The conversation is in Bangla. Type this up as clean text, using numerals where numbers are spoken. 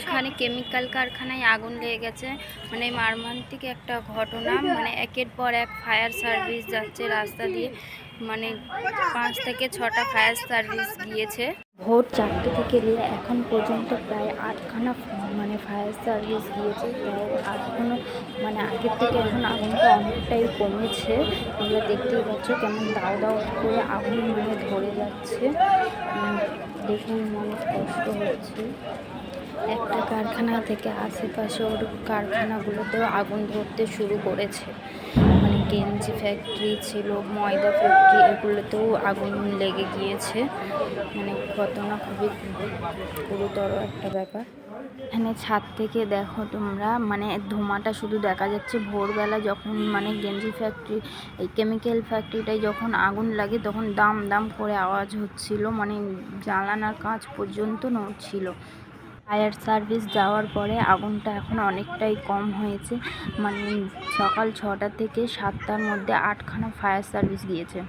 এখানে কেমিক্যাল কারখানায় আগুন লেগে গেছে। মানে মর্মান্তিক একটা ঘটনা। মানে একের পর এক ফায়ার সার্ভিস যাচ্ছে রাস্তা দিয়ে। মানে 5 থেকে 6টা ফায়ার সার্ভিস গিয়েছে। ভোর 4টে থেকে নিয়ে এখন পর্যন্ত প্রায় 8খানা মানে ফায়ার সার্ভিস গিয়েছে। তাও এখনও মানে আগের থেকে এখন আগুনটা অনেকটাই কমেছে। তোমরা দেখতেই পাচ্ছ কেমন দাও দাও করে আগুন মানে ধরে যাচ্ছে। দেখে অনেক কষ্ট হচ্ছে। একটা কারখানা থেকে আশেপাশে ওর কারখানাগুলোতেও আগুন ধরতে শুরু করেছে। মানে গেঞ্জি ফ্যাক্টরি ছিল, ময়দা ফ্যাক্টরি, এগুলোতেও আগুন লেগে গিয়েছে। মানে ঘটনা খুবই গুরুতর একটা ব্যাপার। এখানে ছাদ থেকে দেখো তোমরা, মানে ধোঁয়াটা শুধু দেখা যাচ্ছে। ভোরবেলা যখন মানে গেঞ্জি ফ্যাক্টরি, এই কেমিক্যাল ফ্যাক্টরিটায় যখন আগুন লাগে তখন দাম দাম করে আওয়াজ হচ্ছিল, মানে জানালার কাঁচ পর্যন্ত নড়ছিল। ফায়ার সার্ভিস যাওয়ার পরে আগুনটা এখন অনেকটাই কম হয়েছে। মানে সকাল 6টা থেকে 7টার মধ্যে 8খানা ফায়ার সার্ভিস গিয়েছে।